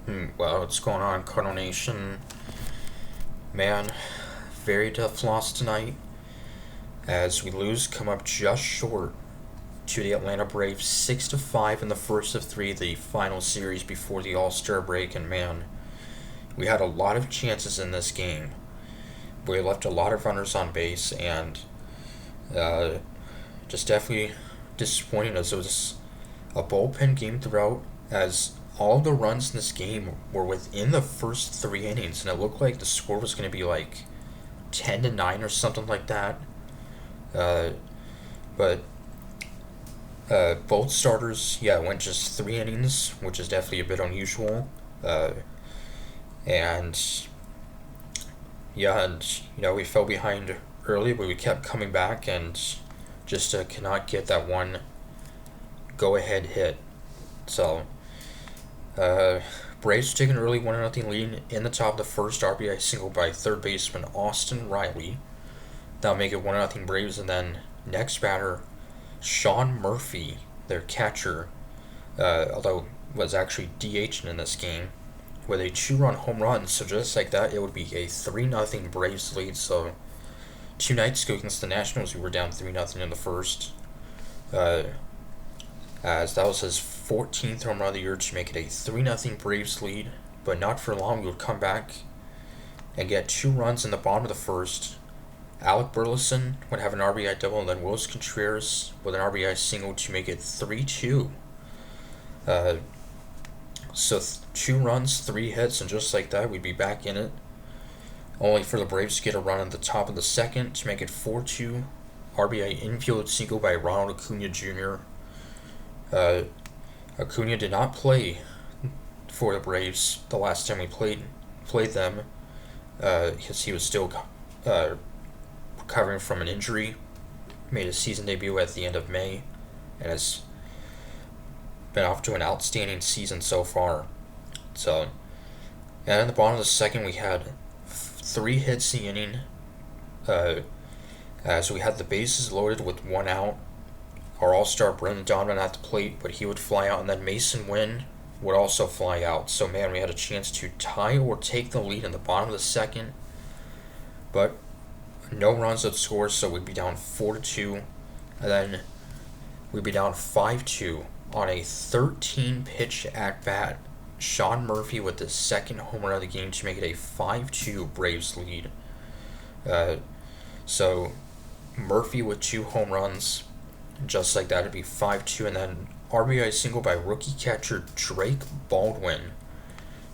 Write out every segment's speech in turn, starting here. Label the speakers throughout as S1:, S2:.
S1: Well, what's going on, Cardinal Nation? Man, very tough loss tonight as we lose, come up just short to the Atlanta Braves, 6-5 in the first of three, the final series before the All-Star break. And man, we had a lot of chances in this game. We left a lot of runners on base, and uh, just definitely disappointing as it was a bullpen game throughout, as all the runs in this game were within the first 3 innings, and it looked like the score was going to be like 10-9 or something like that. Uh, but both starters, yeah, went just 3 innings, which is definitely a bit unusual. Uh, and yeah, and we fell behind early, but we kept coming back and just cannot get that one go-ahead hit. So Uh, Braves take an early 1-0 lead in the top of the first, RBI single by third baseman Austin Riley. That'll make it 1-0 Braves, and then next batter, Sean Murphy, their catcher, although was actually DHing in this game, with a 2-run home run. So just like that, it would be a 3-0 Braves lead. So 2 nights ago against the Nationals, we were down 3-0 in the first. Uh, as that was his 14th home run of the year to make it a 3-0 Braves lead. But not for long, we would come back and get 2 runs in the bottom of the first. Alec Burleson would have an RBI double, and then Willis Contreras with an RBI single to make it 3-2. Uh, so 2 runs, 3 hits, and just like that, we'd be back in it. Only for the Braves to get a run at the top of the second to make it 4-2. RBI infield single by Ronald Acuna Jr. Acuna did not play for the Braves the last time we played them, because he was still recovering from an injury. Made his season debut at the end of May, and has been off to an outstanding season so far. So, and in the bottom of the second, we had 3 hits in the inning. As we had the bases loaded with 1 out. Our all-star Brendan Donovan at the plate, but he would fly out, and then Mason Wynn would also fly out. So man, we had a chance to tie or take the lead in the bottom of the second, but no runs would score, so we'd be down 4-2, and then we'd be down 5-2 on a 13-pitch at bat. Sean Murphy with the second home run of the game to make it a 5-2 Braves lead. So Murphy with 2 home runs. Just like that, it'd be 5-2, and then RBI single by rookie catcher Drake Baldwin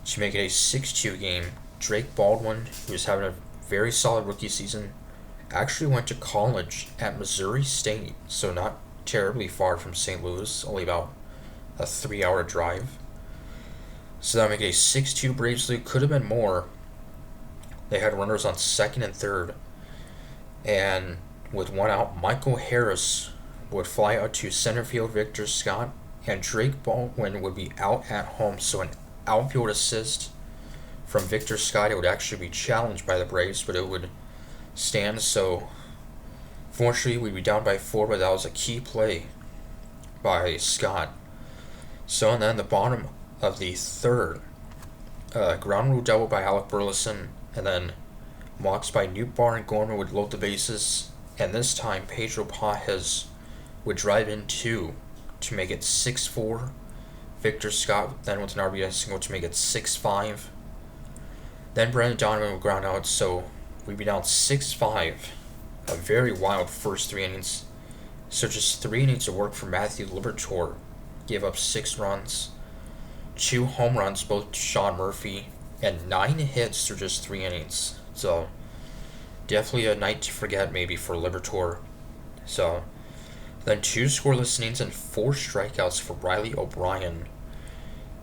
S1: to make it a 6-2 game. Drake Baldwin, who's having a very solid rookie season, actually went to college at Missouri State, so not terribly far from St. Louis, only about a 3-hour drive. So that would make it a 6-2 Braves lead. Could have been more. They had runners on second and third, and with 1 out, Michael Harris would fly out to center field Victor Scott, and Drake Baldwin would be out at home. So an outfield assist from Victor Scott. It would actually be challenged by the Braves, but it would stand. So fortunately, we'd be down by 4, but that was a key play by Scott. So and then the bottom of the third, ground rule double by Alec Burleson, and then walks by Nootbaar and Gorman would load the bases. And this time, Pedro Pajes would drive in 2 to make it 6-4. Victor Scott then with an RBI single to make it 6-5. Then Brendan Donovan would ground out, so we'd be down 6-5. A very wild first 3 innings. So just 3 innings of work for Matthew Liberatore. Gave up 6 runs, 2 home runs, both to Sean Murphy, and 9 hits through just 3 innings. So definitely a night to forget maybe for Liberatore. So then 2 scoreless innings and 4 strikeouts for Riley O'Brien.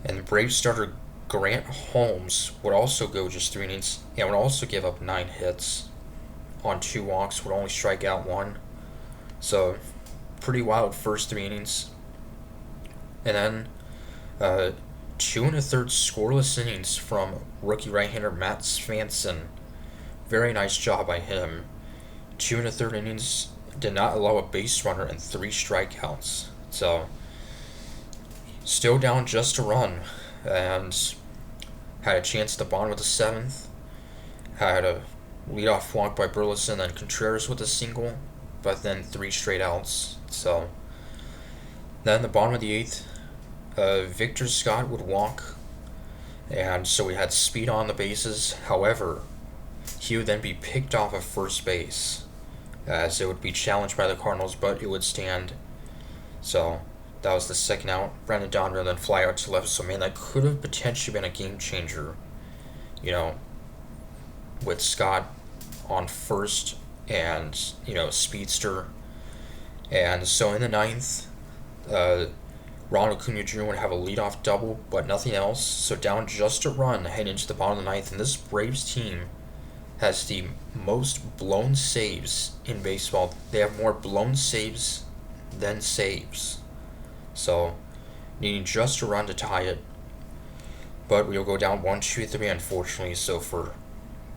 S1: And the Braves starter Grant Holmes would also go just 3 innings and would also give up 9 hits on 2 walks, would only strike out 1. So pretty wild first 3 innings. And then 2 1/3 scoreless innings from rookie right-hander Matt Svanson. Very nice job by him. 2 1/3 innings, did not allow a base runner and 3 strikeouts. So still down just a run, and Had a chance at the bottom of the seventh. Had a leadoff walk by Burleson, then Contreras with a single, but then three straight outs. So then the bottom of the eighth, Victor Scott would walk, and so we had speed on the bases. However, he would then be picked off of first base, as it would be challenged by the Cardinals, but it would stand. So that was the second out. Brandon Donner then fly out to left. So man, that could have potentially been a game changer. You know, with Scott on first and speedster. And so in the ninth, Ronald Acuna Jr. would have a leadoff double, but nothing else. So down just a run heading into the bottom of the ninth, and this Braves team has the most blown saves in baseball. They have more blown saves than saves. So needing just a run to tie it. But we'll go down 1-2-3, unfortunately. So for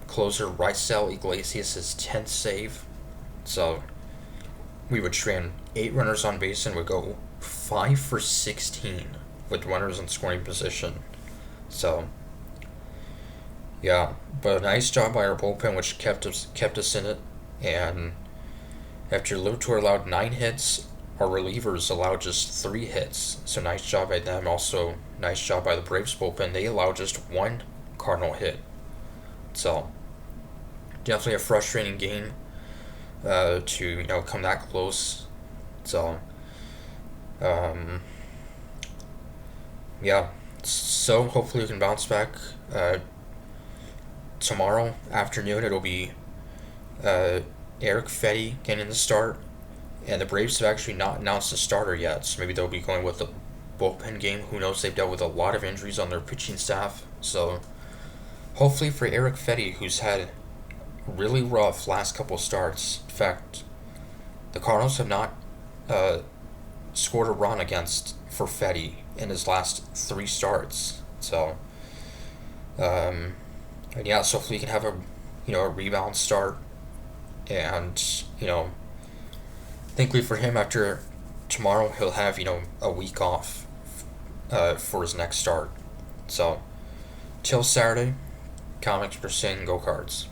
S1: closer, Raisel Iglesias' 10th save. So we would strand 8 runners on base and would go 5 for 16 with runners in scoring position. So yeah, but a nice job by our bullpen, which kept us in it. And after Liverpool allowed 9 hits, our relievers allowed just 3 hits. So nice job by them. Also, nice job by the Braves bullpen. They allowed just 1 Cardinal hit. So definitely a frustrating game to come that close. So yeah. So hopefully we can bounce back. Tomorrow afternoon it'll be Eric Fetty getting the start, and the Braves have actually not announced a starter yet, so maybe they'll be going with the bullpen game. Who knows? They've dealt with a lot of injuries on their pitching staff, so hopefully for Eric Fetty, who's had really rough last couple starts. In fact, the Cardinals have not scored a run for Fetty in his last 3 starts. So and yeah, so hopefully he can have a rebound start, and thankfully for him, after tomorrow he'll have a week off for his next start. So till Saturday, comics per saying, go Cards.